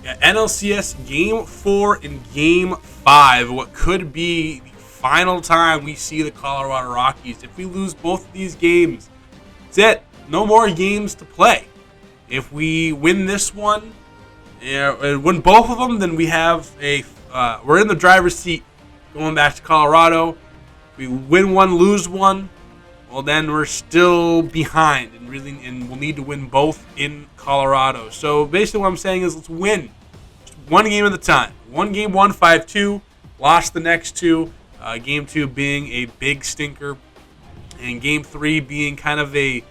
Yeah, NLCS Game 4 and Game 5. What could be the final time we see the Colorado Rockies. If we lose both of these games, that's it. No more games to play. If we win this one, win both of them, then we have we're in the driver's seat going back to Colorado. If we win one, lose one, well, then we're still behind, and we'll need to win both in Colorado. So basically, what I'm saying is, let's win just one game at a time. One game, 5-2, lost the next two. Game 2 being a big stinker, and Game 3 being kind of a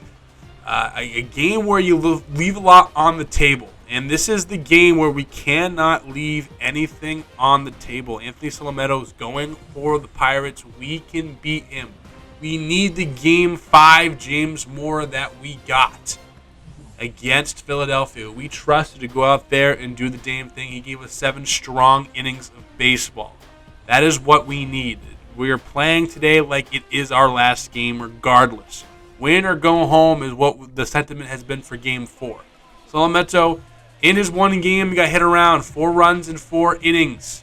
game where you leave a lot on the table. And this is the game where we cannot leave anything on the table. Anthony Salametto is going for the Pirates. We can beat him. We need the Game 5 James Mora that we got against Philadelphia. We trusted to go out there and do the damn thing. He gave us 7 strong innings of baseball. That is what we need. We are playing today like it is our last game regardless. Win or go home is what the sentiment has been for Game 4. Salametto, in his one game, he got hit around 4 runs in 4 innings.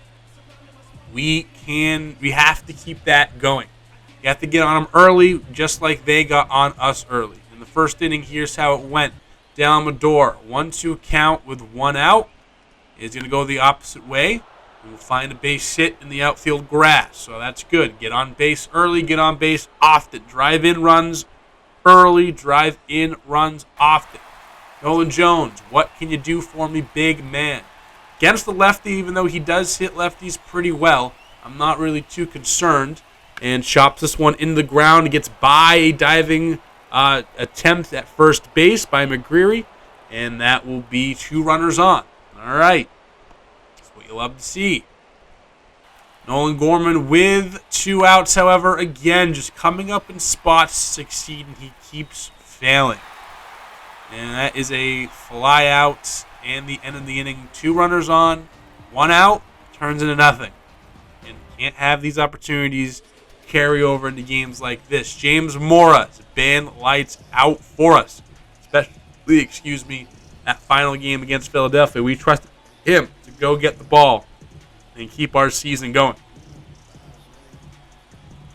We have to keep that going. You have to get on them early, just like they got on us early. In the first inning, here's how it went. Amador, 1-2 count with 1 out. Is going to go the opposite way. We'll find a base hit in the outfield grass, so that's good. Get on base early, get on base often. Drive in runs early, drive in runs often. Nolan Jones, what can you do for me, big man? Against the lefty, even though he does hit lefties pretty well, I'm not really too concerned. And chops this one into the ground. Gets by a diving attempt at first base by McGreary, and that will be 2 runners on. All right. What you love to see. Nolan Gorman with 2 outs, however, again, just coming up in spots to succeed, and he keeps failing. And that is a fly out and the end of the inning. 2 runners on, 1 out, turns into nothing. And can't have these opportunities carry over into games like this. James Mora has been lights out for us, especially, that final game against Philadelphia. We trusted him to go get the ball and keep our season going.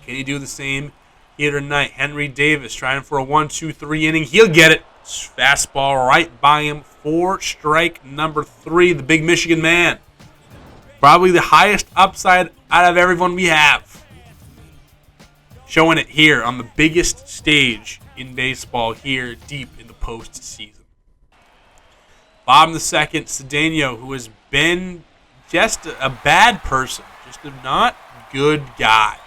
Can he do the same here tonight? Henry Davis trying for a 1-2-3 inning. He'll get it. Fastball right by him for strike number 3. The big Michigan man. Probably the highest upside out of everyone we have. Showing it here on the biggest stage in baseball here deep in the postseason. Bottom of the second, Cedeno, who has been just a bad person, just a not good guy.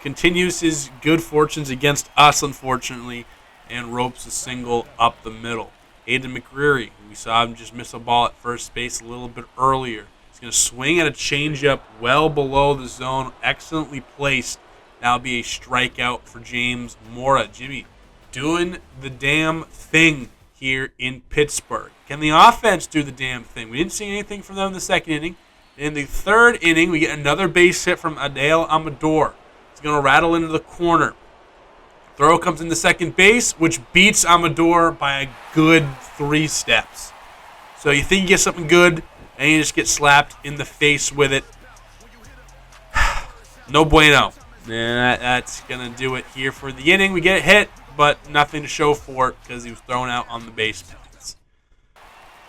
Continues his good fortunes against us, unfortunately, and ropes a single up the middle. Aiden McGreary, we saw him just miss a ball at first base a little bit earlier. He's going to swing at a changeup well below the zone, excellently placed. That'll be a strikeout for James Mora. Jimmy doing the damn thing here in Pittsburgh. Can the offense do the damn thing? We didn't see anything from them in the second inning. In the third inning, we get another base hit from Adael Amador. He's going to rattle into the corner. Throw comes into second base, which beats Amador by a good 3 steps. So you think you get something good, and you just get slapped in the face with it. No bueno. And that's going to do it here for the inning. We get a hit, but nothing to show for it because he was thrown out on the base paths.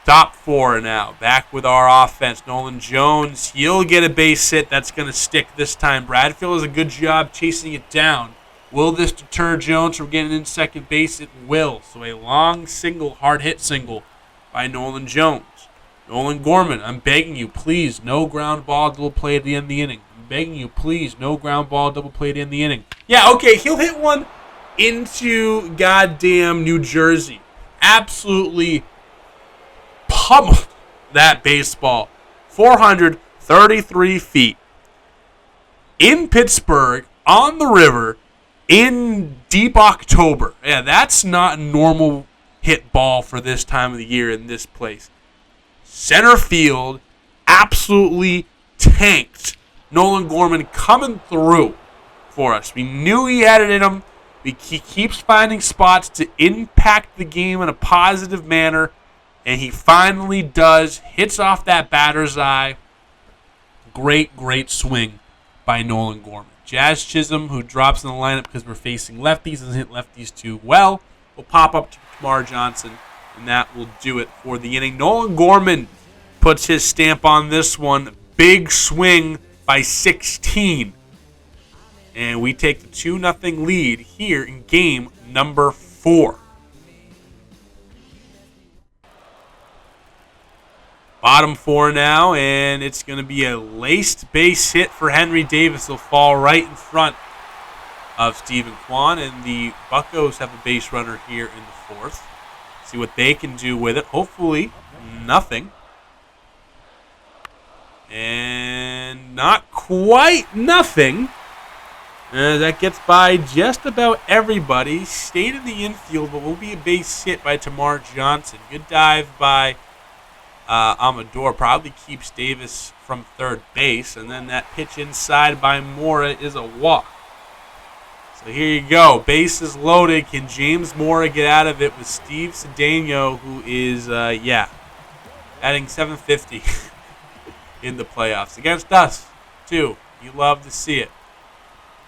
Top 4 now. Back with our offense. Nolan Jones, he'll get a base hit. That's going to stick this time. Bradfield does a good job chasing it down. Will this deter Jones from getting in second base? It will. So a long single, hard hit single by Nolan Jones. Nolan Gorman, I'm begging you, please, no ground ball, double play at the end of the inning. I'm begging you, please, no ground ball, double play at the end of the inning. Yeah, okay, he'll hit one into goddamn New Jersey. Absolutely pummeled that baseball. 433 feet. In Pittsburgh, on the river, in deep October. Yeah, that's not a normal hit ball for this time of the year in this place. Center field, absolutely tanked. Nolan Gorman coming through for us. We knew he had it in him. He keeps finding spots to impact the game in a positive manner, And he finally does. Hits off that batter's eye. Great, great swing by Nolan Gorman. Jazz Chisholm, who drops in the lineup because we're facing lefties, doesn't hit lefties too well, will pop up to Tamar Johnson, and that will do it for the inning. Nolan Gorman puts his stamp on this one. Big swing by 16. And we take the 2-0 lead here in game number 4. Bottom 4 now, and it's going to be a laced base hit for Henry Davis. He'll fall right in front of Stephen Kwan, and the Buccos have a base runner here in the 4th. See what they can do with it. Hopefully, nothing. And not quite nothing. That gets by just about everybody. Stayed in the infield, but will be a base hit by Tamar Johnson. Good dive by Amador. Probably keeps Davis from third base. And then that pitch inside by Mora is a walk. So here you go. Base is loaded. Can James Mora get out of it with Steve Cedeno, who is, adding 750 in the playoffs. Against us, too. You love to see it.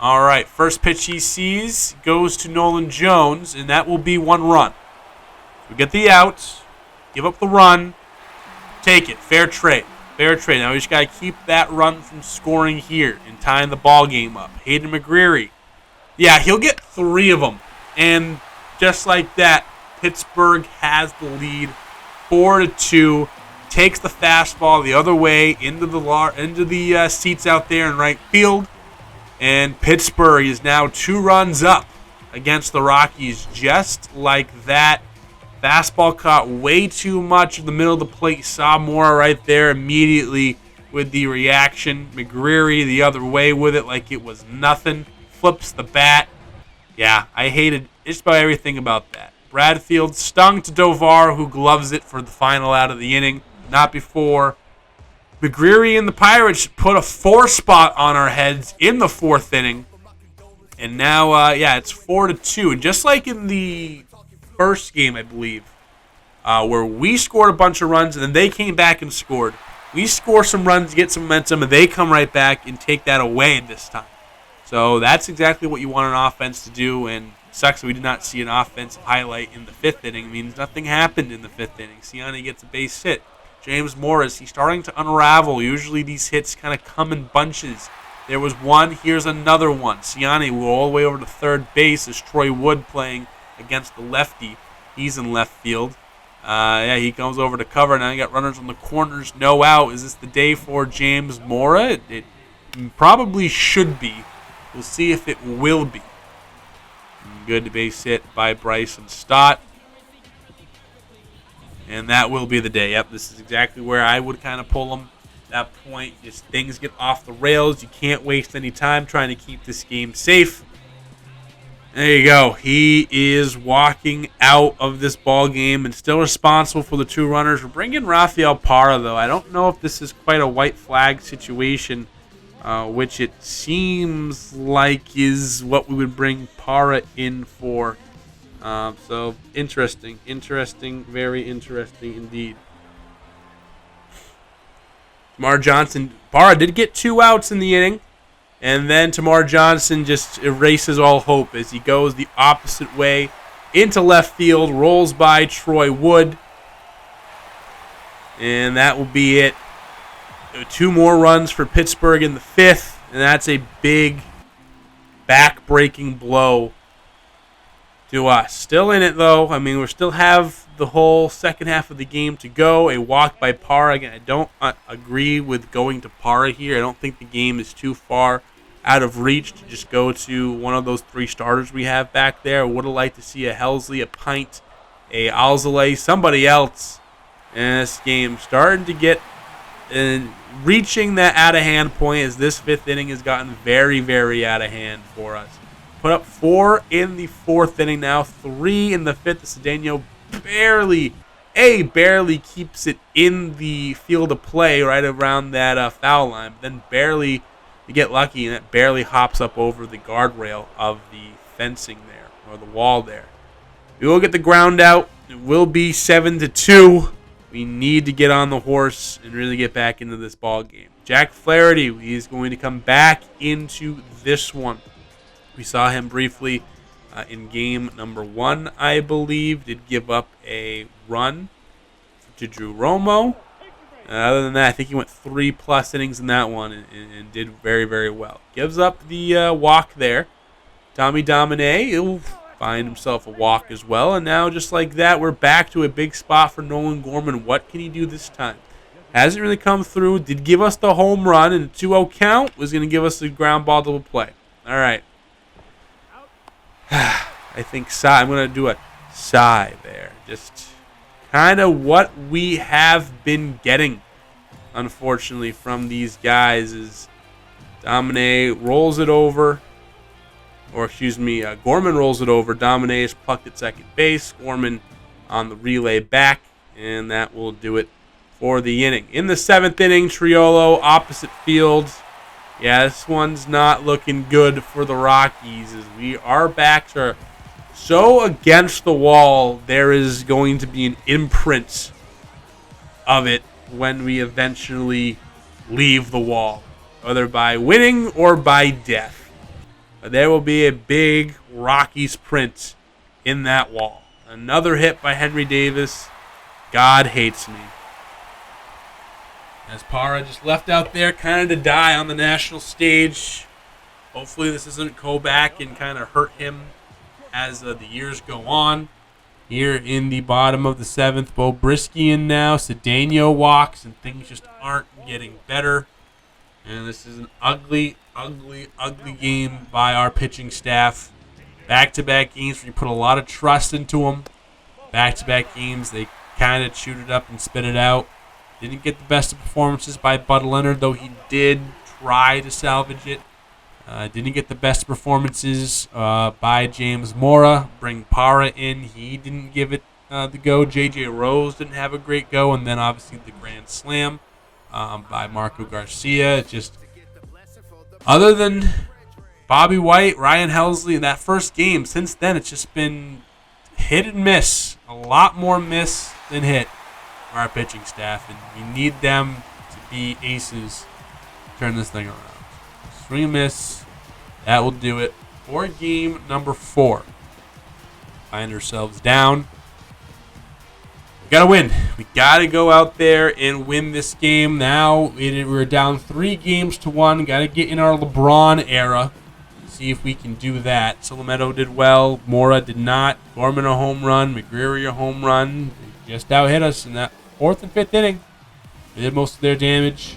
All right, first pitch he sees goes to Nolan Jones, and that will be 1 run. We get the outs, give up the run, take it. Fair trade. Fair trade. Now we just got to keep that run from scoring here and tying the ball game up. Hayden McGreary. Yeah, he'll get 3 of them. And just like that, Pittsburgh has the lead 4-2. Takes the fastball the other way into the seats out there in right field. And Pittsburgh is now 2 runs up against the Rockies just like that. Fastball caught way too much in the middle of the plate. Saw Mora right there immediately with the reaction. McGreary the other way with it like it was nothing. Flips the bat. Yeah, I hated just about everything about that. Bradfield stung to Dovar, who gloves it for the final out of the inning. Not before McGreary and the Pirates put a 4 spot on our heads in the 4th inning. And now, it's 4-2. And just like in the first game, I believe, where we scored a bunch of runs and then they came back and scored. We score some runs, get some momentum, and they come right back and take that away this time. So that's exactly what you want an offense to do, and it sucks that we did not see an offensive highlight in the 5th inning. It means nothing happened in the 5th inning. Siani gets a base hit. James Morris, he's starting to unravel. Usually these hits kind of come in bunches. There was one, here's another one. Siani will all the way over to third base as Troy Wood playing against the lefty. He's in left field. He comes over to cover. Now you got runners on the corners, no out. Is this the day for James Mora? It probably should be. We'll see if it will be. Good base hit by Bryson Stott. And that will be the day. Yep, this is exactly where I would kind of pull them. At that point, just things get off the rails. You can't waste any time trying to keep this game safe. There you go. He is walking out of this ball game and still responsible for the 2 runners. We're bringing Rafael Parra, though. I don't know if this is quite a white flag situation, which it seems like is what we would bring Parra in for. So interesting, very interesting indeed. Tamar Johnson, Parra did get 2 outs in the inning, and then Tamar Johnson just erases all hope as he goes the opposite way into left field, rolls by Troy Wood, and that will be it. 2 more runs for Pittsburgh in the 5th, and that's a big back-breaking blow to us. Still in it, though. I mean, we still have the whole second half of the game to go. A walk by Parra. Again, I don't agree with going to Parra here. I don't think the game is too far out of reach to just go to one of those 3 starters we have back there. I would have liked to see a Helsley, a Pint, a Alzolay, somebody else in this game. Starting to get reaching that out-of-hand point as this 5th inning has gotten very, very out of hand for us. Put up 4 in the 4th inning now, 3 in the 5th. Cedeno barely keeps it in the field of play right around that foul line, but then barely to get lucky, and it barely hops up over the guardrail of the fencing there, or the wall there. We will get the ground out. It will be 7-2. We need to get on the horse and really get back into this ball game. Jack Flaherty, he's going to come back into this one. We saw him briefly in game number 1, I believe. Did give up a run to Drew Romo. Other than that, I think he went 3+ innings in that one and did very, very well. Gives up the walk there. Tommy Domine, he'll find himself a walk as well. And now, just like that, we're back to a big spot for Nolan Gorman. What can he do this time? Hasn't really come through. Did give us the home run, and a 2-0 count was going to give us the ground ball double play. All right. I think sigh. I'm going to do a sigh there. Just kind of what we have been getting, unfortunately, from these guys is Domine rolls it over. Gorman rolls it over. Domine is plucked at second base. Gorman on the relay back, and that will do it for the inning. In the 7th inning, Triolo, opposite field. Yeah, this one's not looking good for the Rockies as our backs are so against the wall. There is going to be an imprint of it when we eventually leave the wall, whether by winning or by death. But there will be a big Rockies print in that wall. Another hit by Henry Davis. God hates me. As Parra just left out there kind of to die on the national stage. Hopefully this doesn't go back and kind of hurt him as the years go on. Here in the bottom of the 7th, Bo Briskian now. Cedeno walks, and things just aren't getting better. And this is an ugly game by our pitching staff. Back-to-back games where you put a lot of trust into them. Back-to-back games, they kind of chewed it up and spit it out. Didn't get the best of performances by Bud Leonard, though he did try to salvage it. Didn't get the best performances by James Mora. Bring Parra in. He didn't give it the go. J.J. Rose didn't have a great go. And then, obviously, the grand slam by Marco Garcia. Just other than Bobby White, Ryan Helsley in that first game, since then it's just been hit and miss. A lot more miss than hit for our pitching staff. And we need them to be aces to turn this thing around. Swing and miss. That will do it for game number 4. Find ourselves down. We got to win. We got to go out there and win this game. Now we're down 3-1. Got to get in our LeBron era. See if we can do that. Solometo did well. Mora did not. Gorman a home run. McGreary a home run. They just out-hit us in that 4th and 5th inning. They did most of their damage.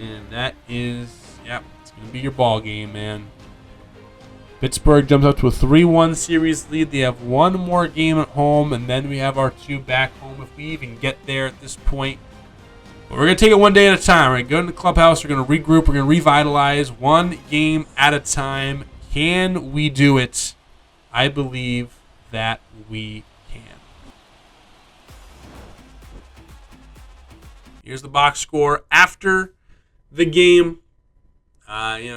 And that is, it's going to be your ball game, man. Pittsburgh jumps up to a 3-1 series lead. They have one more game at home, and then we have our 2 back home if we even get there at this point. But we're going to take it one day at a time. We're going to go in the clubhouse. We're going to regroup. We're going to revitalize one game at a time. Can we do it? I believe that we can. Here's the box score after the game.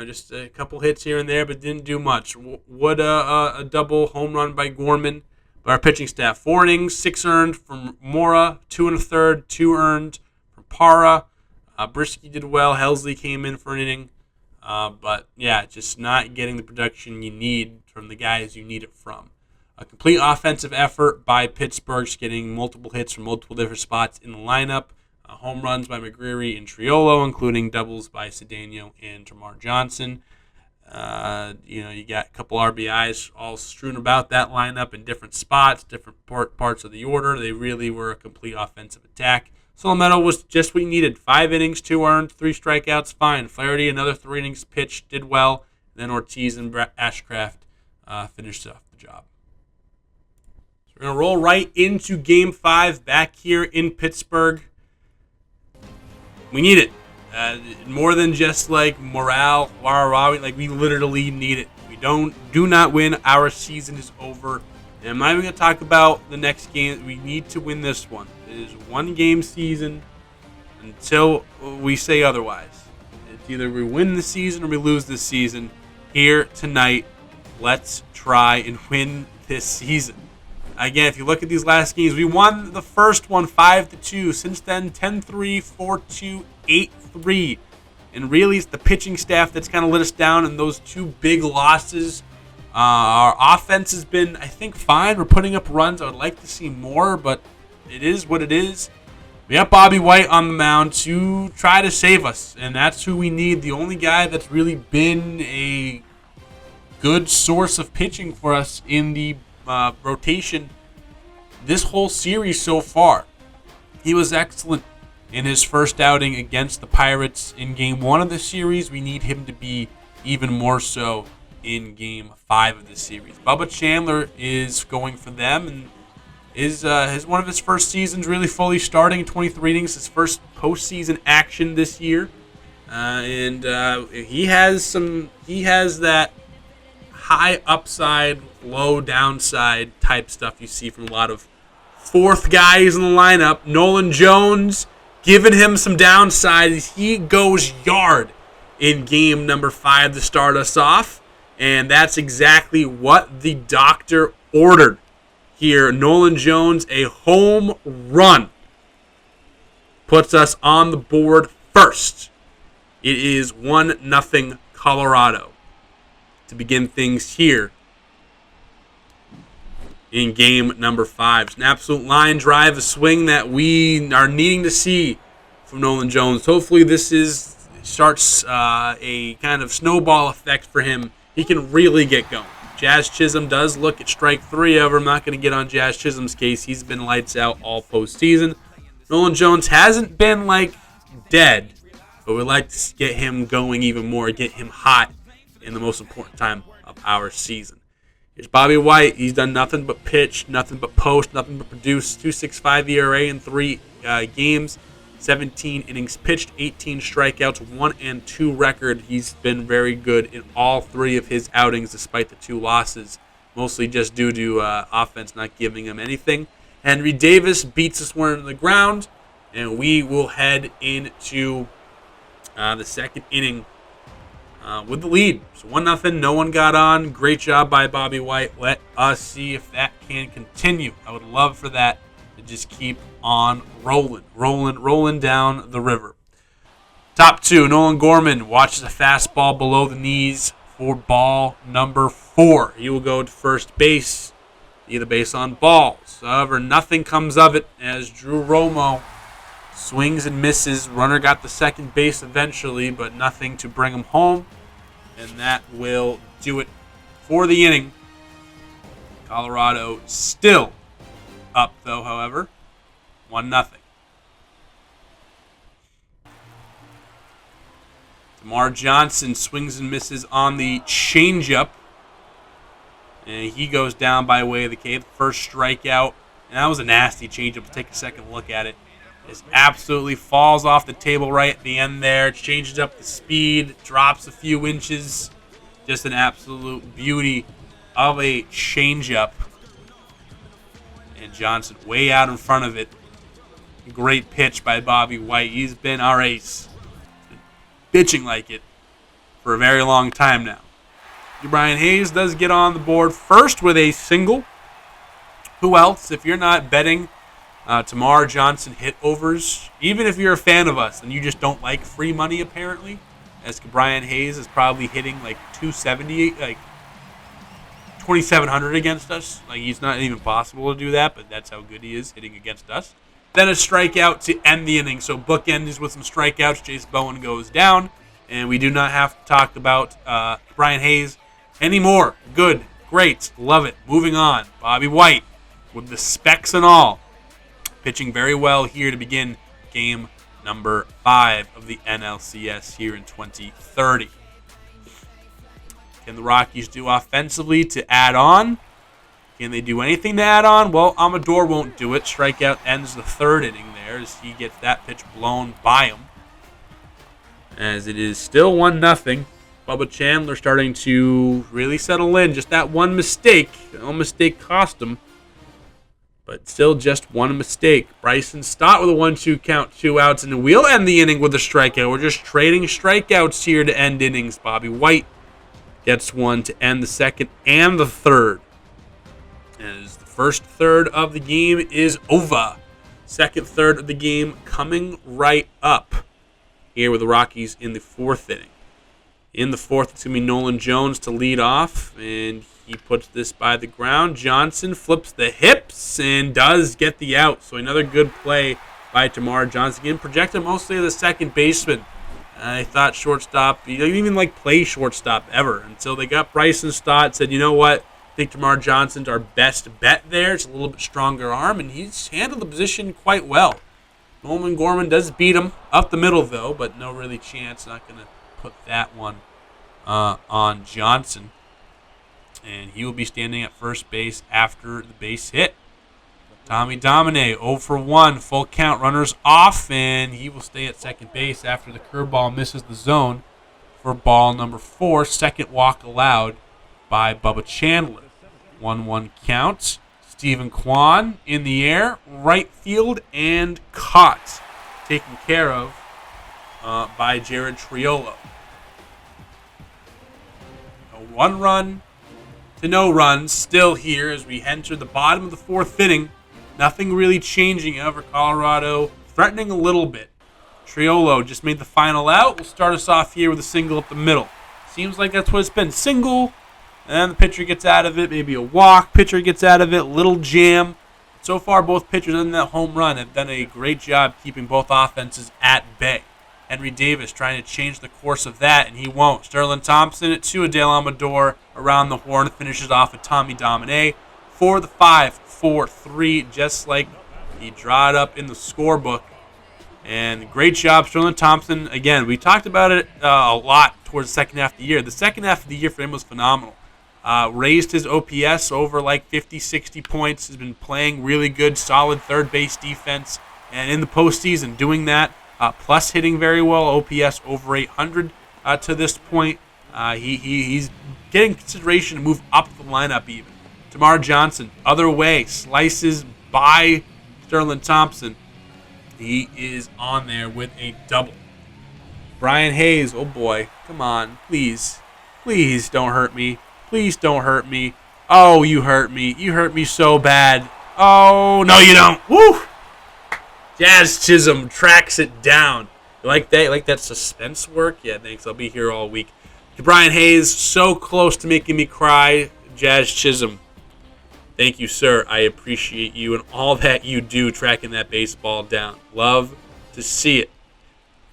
Just a couple hits here and there, but didn't do much. What a double home run by Gorman. But our pitching staff, 4 innings, 6 earned from Mora, 2 1/3, 2 earned from Parra. Brisky did well. Helsley came in for an inning. But just not getting the production you need from the guys you need it from. A complete offensive effort by Pittsburgh, just getting multiple hits from multiple different spots in the lineup. Home runs by McGreary and Triolo, including doubles by Cedeno and Tamar Johnson. You got a couple RBIs all strewn about that lineup in different spots, different parts of the order. They really were a complete offensive attack. Solometo was just what you needed. 5 innings, 2 earned, 3 strikeouts, fine. Flaherty, another 3 innings pitched, did well. Then Ortiz and Ashcraft finished off the job. So we're going to roll right into Game 5 back here in Pittsburgh. We need it. More than just like morale, like we literally need it. We do not win, our season is over. And I'm not even going to talk about the next game. We need to win this one. It is 1-game season until we say otherwise. It's either we win the season or we lose this season. Here tonight, let's try and win this season. Again, if you look at these last games, we won the first one 5-2. Since then, 10-3, 4-2, 8-3. And really, it's the pitching staff that's kind of let us down in those two big losses. Our offense has been, I think, fine. We're putting up runs. I would like to see more, but it is what it is. We got Bobby White on the mound to try to save us, and that's who we need. The only guy that's really been a good source of pitching for us in the rotation this whole series so far. He was excellent in his first outing against the Pirates in Game 1 of the series. We need him to be even more so in Game 5 of the series. Bubba Chandler is going for them, and is one of his first seasons really fully starting, 23 innings, his first postseason action this year. And he has that high upside, low downside type stuff you see from a lot of fourth guys in the lineup. Nolan Jones giving him some downside. He goes yard in game number 5 to start us off. And that's exactly what the doctor ordered here. Nolan Jones, a home run, puts us on the board first. It is 1-0 Colorado to begin things here in game number 5. It's an absolute line drive, a swing that we are needing to see from Nolan Jones. Hopefully this starts a kind of snowball effect for him. He can really get going. Jazz Chisholm does look at strike 3. However, I'm not going to get on Jazz Chisholm's case. He's been lights out all postseason. Nolan Jones hasn't been dead, but we'd like to get him going even more, get him hot in the most important time of our season. Here's Bobby White. He's done nothing but pitch, nothing but post, nothing but produce. 2.65 ERA in 3 games. 17 innings pitched, 18 strikeouts, 1-2 record. He's been very good in all 3 of his outings despite the 2 losses, mostly just due to offense not giving him anything. Henry Davis beats us one into the ground, and we will head into the second inning with the lead. So 1-0, no one got on. Great job by Bobby White. Let us see if that can continue. I would love for that to just keep on rolling down the river. Top 2, Nolan Gorman watches a fastball below the knees for ball number 4. He will go to first base, either base on balls. However, nothing comes of it as Drew Romo swings and misses. Runner got the second base eventually, but nothing to bring him home. And that will do it for the inning. Colorado still up, though, however. 1-0. DeMar Johnson swings and misses on the changeup. And he goes down by way of the cave. First strikeout. And that was a nasty changeup. Let's take a second look at it. It absolutely falls off the table right at the end there. Changes up the speed. Drops a few inches. Just an absolute beauty of a changeup. And Johnson way out in front of it. Great pitch by Bobby White. He's been our ace. Been pitching like it for a very long time now. Brian Hayes does get on the board first with a single. Who else? If you're not betting Tamar Johnson hit overs, even if you're a fan of us and you just don't like free money apparently, as Brian Hayes is probably hitting 270, 2,700 against us. He's not even possible to do that, but that's how good he is hitting against us. Then a strikeout to end the inning. So bookends with some strikeouts. Jace Bowen goes down, and we do not have to talk about Brian Hayes anymore. Good, great, love it. Moving on. Bobby White with the specs and all, pitching very well here to begin game number 5 of the NLCS here in 2030. Can the Rockies do offensively to add on? Can they do anything to add on? Well, Amador won't do it. Strikeout ends the 3rd inning there as he gets that pitch blown by him. As it is still 1-0. Bubba Chandler starting to really settle in. Just that one mistake. No mistake cost him. But still just one mistake. Bryson Stott with a 1-2 count, 2 outs, and we'll end the inning with a strikeout. We're just trading strikeouts here to end innings. Bobby White gets one to end the 2nd and the 3rd. As the First third of the game is over. Second third of the game coming right up here with the Rockies in the fourth inning. In the fourth, it's going to be Nolan Jones to lead off, and he puts this by the ground. Johnson flips the hips and does get the out. So another good play by Tamar Johnson. Again, projected mostly as a second baseman. I thought shortstop, he didn't even play shortstop ever until they got Bryson Stott. Said, you know what? I think Tamar Johnson's our best bet there. It's a little bit stronger arm, and he's handled the position quite well. Nolan Gorman does beat him up the middle, though, but no really chance. Not going to put that one on Johnson. And he will be standing at first base after the base hit. Tommy Domine, 0 for 1, full count, runners off, and he will stay at second base after the curveball misses the zone for ball number 4. Second walk allowed by Bubba Chandler. 1-1 count. Stephen Kwan in the air, right field, and caught. Taken care of by Jared Triolo. A 1 run to no runs still here as we enter the bottom of the fourth inning. Nothing really changing. However, Colorado threatening a little bit. Triolo just made the final out. Will start us off here with a single up the middle. Seems like that's what it's been. Single, and then the pitcher gets out of it. Maybe a walk. Pitcher gets out of it. Little jam. So far, both pitchers in that home run have done a great job keeping both offenses at bay. Henry Davis trying to change the course of that, and he won't. Sterling Thompson to Adele Amador around the horn, finishes off with Tommy Domine for the 5-4-3, just like he draw it up in the scorebook. And great job, Sterling Thompson. Again, we talked about it a lot towards the second half of the year. The second half of the year for him was phenomenal. Raised his OPS over 50, 60 points. Has been playing really good, solid third base defense. And in the postseason, doing that, plus hitting very well, OPS over 800 to this point. He's getting consideration to move up the lineup even. Tamar Johnson, other way, slices by Sterling Thompson. He is on there with a double. Brian Hayes, oh boy, come on, please. Please don't hurt me. Please don't hurt me. Oh, you hurt me. You hurt me so bad. Oh, no you don't. Woo! Jazz Chisholm tracks it down. You like that? You like that suspense work? Yeah, thanks. I'll be here all week. Brian Hayes, so close to making me cry. Jazz Chisholm. Thank you, sir. I appreciate you and all that you do tracking that baseball down. Love to see it.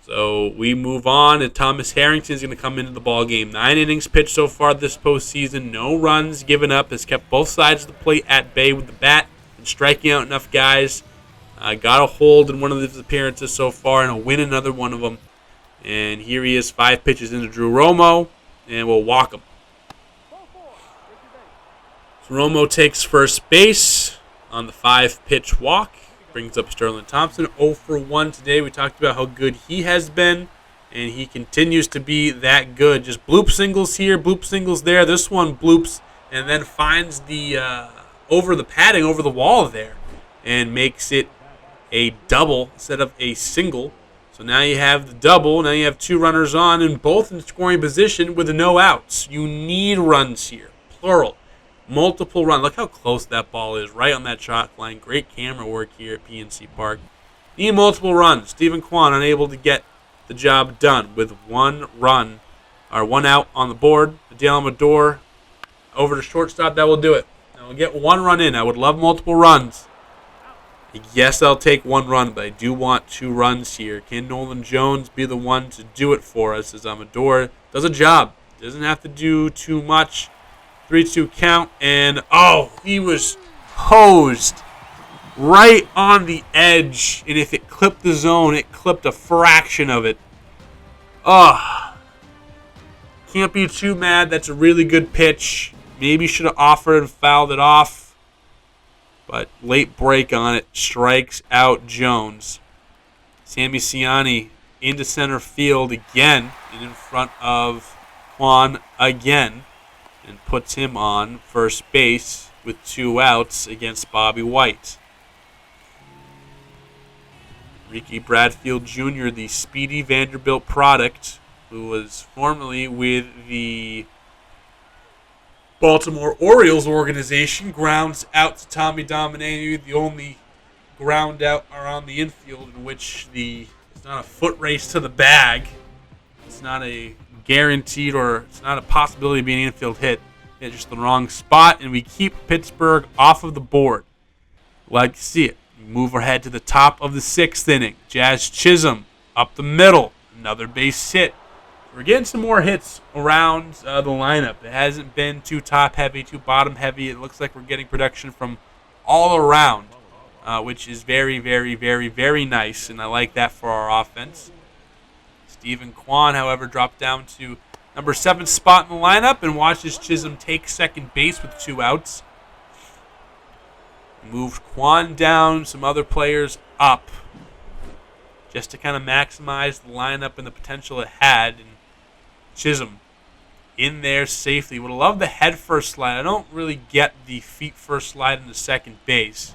So we move on, and Thomas Harrington is going to come into the ball game. 9 innings pitched so far this postseason. No runs given up. Has kept both sides of the plate at bay with the bat and striking out enough guys. Got a hold in one of his appearances so far and a win another one of them. And here he is, 5 pitches into Drew Romo, and we'll walk him. Romo takes first base on the 5-pitch walk. Brings up Sterling Thompson. 0 for 1 today. We talked about how good he has been, and he continues to be that good. Just bloop singles here, bloop singles there. This one bloops and then finds the over the padding, over the wall there, and makes it a double instead of a single. So now you have the double. Now you have 2 runners on, and both in scoring position with no outs. You need runs here, plural. Multiple runs. Look how close that ball is, right on that shot line. Great camera work here at PNC Park. Need multiple runs. Stephen Kwan unable to get the job done with 1 run, or 1 out on the board. Adele Amador over to shortstop. That will do it. Now we'll get 1 run in. I would love multiple runs. Yes, I'll take 1 run, but I do want 2 runs here. Can Nolan Jones be the one to do it for us as Amador does a job? Doesn't have to do too much. 3-2 count, and he was hosed right on the edge, and if it clipped the zone, it clipped a fraction of it. Can't be too mad. That's a really good pitch. Maybe should have offered and fouled it off, but late break on it strikes out Jones. Sammy Ciani into center field again, and in front of Juan again, and puts him on first base with 2 outs against Bobby White. Ricky Bradfield Jr., the speedy Vanderbilt product, who was formerly with the Baltimore Orioles organization grounds out to Tommy Domine, the only ground out around the infield in which it's not a foot race to the bag. It's not a guaranteed or it's not a possibility of being an infield hit. It's just the wrong spot, and we keep Pittsburgh off of the board. Like to see it. We move ahead to the top of the 6th inning. Jazz Chisholm up the middle. Another base hit. We're getting some more hits around the lineup. It hasn't been too top-heavy, too bottom-heavy. It looks like we're getting production from all around, which is very, very, very, very nice, and I like that for our offense. Stephen Kwan, however, dropped down to number 7 spot in the lineup and watches Chisholm take second base with 2 outs. Moved Kwan down, some other players up, just to kind of maximize the lineup and the potential it had. And Chisholm in there safely. Would have loved the head first slide. I don't really get the feet first slide into second base.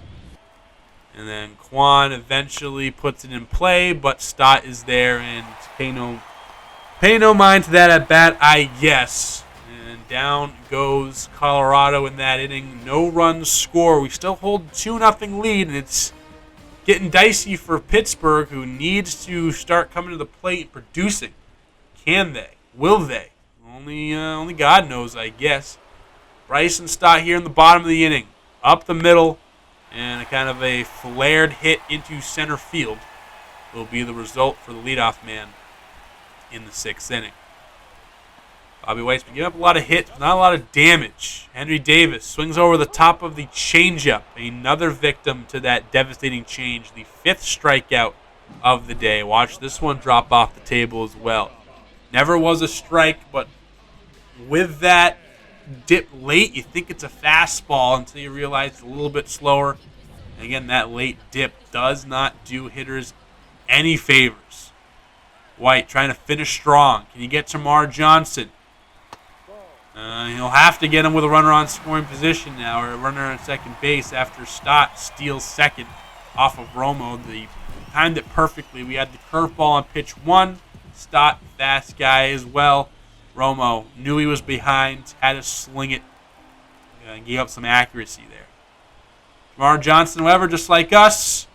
And then Kwan eventually puts it in play, but Stott is there and pay no mind to that at bat, I guess. And down goes Colorado in that inning. No runs score. We still hold 2-0 lead, and it's getting dicey for Pittsburgh, who needs to start coming to the plate and producing. Can they? Will they? Only God knows, I guess. Bryson Stott here in the bottom of the inning. Up the middle, and a kind of a flared hit into center field will be the result for the leadoff man in the 6th inning. Bobby White's been giving up a lot of hits, but not a lot of damage. Henry Davis swings over the top of the changeup. Another victim to that devastating change. The 5th strikeout of the day. Watch this one drop off the table as well. Never was a strike, but with that dip late, you think it's a fastball until you realize it's a little bit slower. And again, that late dip does not do hitters any favors. White trying to finish strong. Can you get Tamar Johnson? He'll have to get him with a runner on scoring position now, or a runner on second base after Stott steals second off of Romo. They timed it perfectly. We had the curveball on pitch 1. Stott, fast guy as well. Romo knew he was behind, had to sling it, and gave up some accuracy there. Tamar Johnson, however, just like us,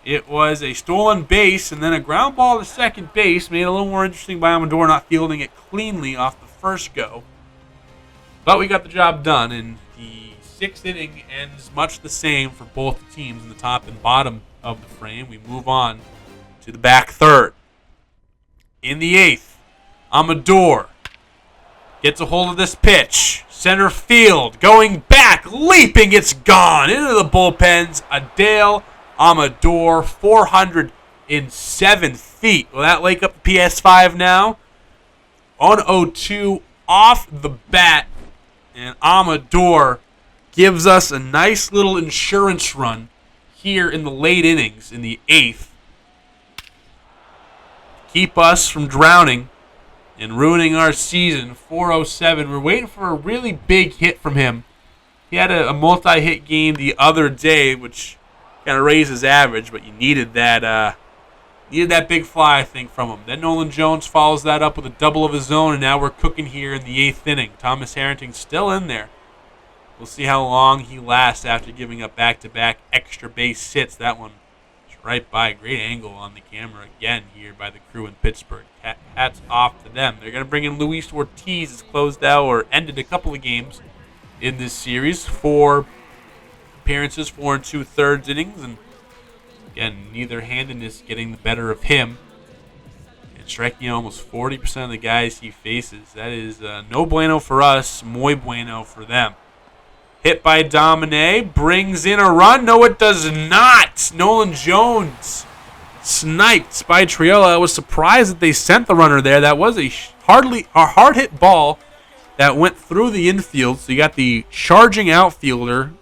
it was a stolen base and then a ground ball to second base. Made it a little more interesting by Amador not fielding it cleanly off the first go. But we got the job done, and the 6th inning ends much the same for both teams in the top and bottom of the frame. We move on to the back third. In the 8th, Amador gets a hold of this pitch. Center field, going back, leaping, it's gone. Into the bullpens, Adele Amador, 407 feet. Will that wake up the PS5 now? On 0-2 off the bat. And Amador gives us a nice little insurance run here in the late innings in the 8th. Keep us from drowning and ruining our season. 407. We're waiting for a really big hit from him. He had a multi-hit game the other day, which kind of raised his average, but you needed that big fly, I think, from him. Then Nolan Jones follows that up with a double of his own, and now we're cooking here in the 8th inning. Thomas Harrington's still in there. We'll see how long he lasts after giving up back-to-back extra base hits. That one is right by. Great angle on the camera again here by the crew in Pittsburgh. Hats off to them. They're going to bring in Luis Ortiz. It's closed out or ended a couple of games in this series. 4 appearances, 4 2/3 innings, and again, neither-handedness getting the better of him. And striking out almost 40% of the guys he faces. That is no bueno for us, muy bueno for them. Hit by Domine, brings in a run. No, it does not. Nolan Jones sniped by Triola. I was surprised that they sent the runner there. That was a hard-hit ball that went through the infield. So you got the charging outfielder.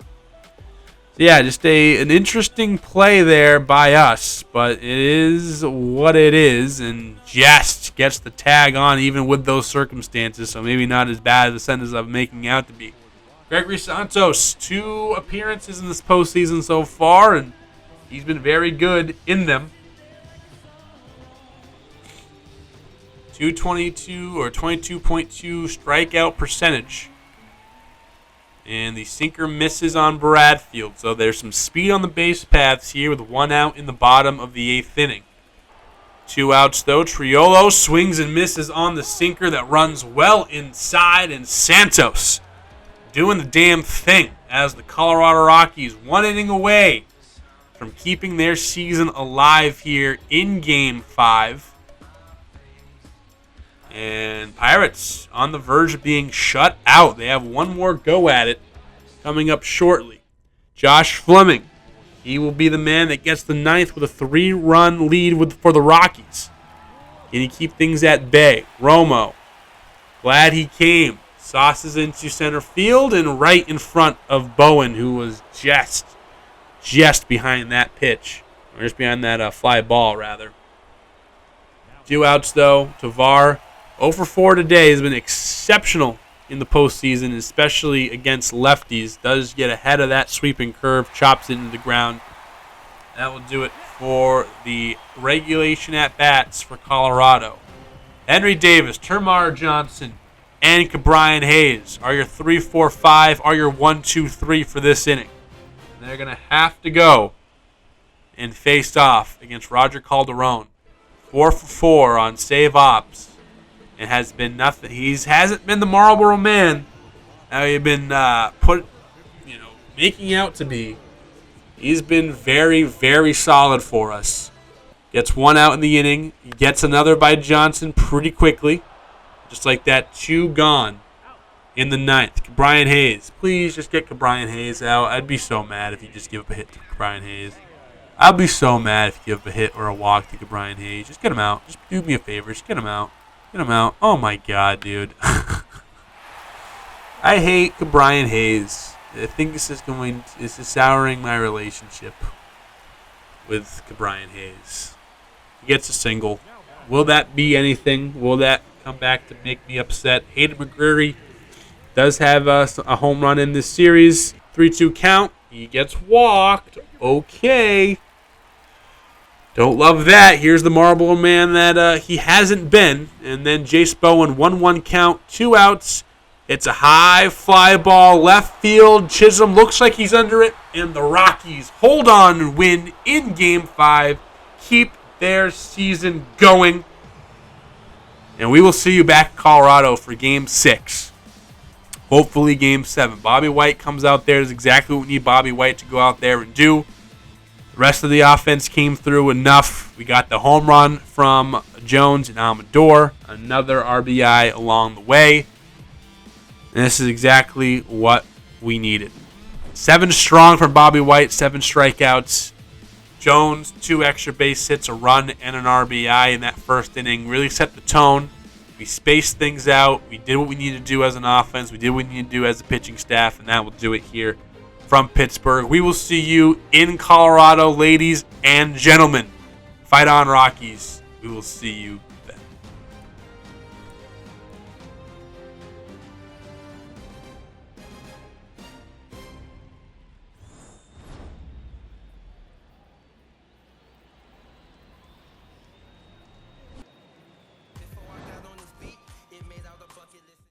Yeah, just an interesting play there by us, but it is what it is, and just gets the tag on even with those circumstances, so maybe not as bad as the sentence I'm making out to be. Gregory Santos, 2 appearances in this postseason so far, and he's been very good in them. 222 or 22.2 strikeout percentage And the sinker misses on Bradfield. So there's some speed on the base paths here with 1 out in the bottom of the 8th inning. 2 outs, though. Triolo swings and misses on the sinker that runs well inside. And Santos doing the damn thing as the Colorado Rockies 1 inning away from keeping their season alive here in Game 5. And Pirates on the verge of being shut out. They have one more go at it coming up shortly. Josh Fleming, he will be the man that gets the 9th with a 3-run lead for the Rockies. Can he keep things at bay? Romo, glad he came. Sauces into center field and right in front of Bowen, who was just behind that pitch. Or just behind that fly ball, rather. 2 outs, though. Tovar, 0 for 4 today, has been exceptional in the postseason, especially against lefties. Does get ahead of that sweeping curve, chops it into the ground. That will do it for the regulation at-bats for Colorado. Henry Davis, Termarr Johnson, and Ke'Bryan Hayes are your 3, 4, 5, are your 1, 2, 3 for this inning. And they're going to have to go and face off against Roger Calderon. 4 for 4 on save ops. It has been nothing. He hasn't been the Marlboro Man that he's been making out to be. He's been very, very solid for us. Gets 1 out in the inning. He gets another by Johnson pretty quickly. Just like that, 2 gone in the 9th. Ke'Bryan Hayes. Please just get Ke'Bryan Hayes out. I'd be so mad if you just give up a hit to Ke'Bryan Hayes. I'd be so mad if you give up a hit or a walk to Ke'Bryan Hayes. Just get him out. Just do me a favor. Just get him out. Get him out. Oh, my God, dude. I hate Ke'Bryan Hayes. I think this is souring my relationship with Ke'Bryan Hayes. He gets a single. Will that be anything? Will that come back to make me upset? Hayden McGreary does have a home run in this series. 3-2 count. He gets walked. Okay. Don't love that. Here's the Marlboro Man that he hasn't been. And then Jace Bowen, 1-1 count, 2 outs. It's a high fly ball, left field. Chisholm looks like he's under it. And the Rockies hold on and win in Game 5. Keep their season going. And we will see you back in Colorado for Game 6. Hopefully Game 7. Bobby White comes out there. Is exactly what we need Bobby White to go out there and do. The rest of the offense came through enough. We got the home run from Jones and Amador. Another RBI along the way. And this is exactly what we needed. 7 strong from Bobby White, 7 strikeouts. Jones, 2 extra base hits, a run, and an RBI in that first inning. Really set the tone. We spaced things out. We did what we needed to do as an offense. We did what we needed to do as a pitching staff, and that will do it here from Pittsburgh. We will see you in Colorado, ladies and gentlemen. Fight on, Rockies. We will see you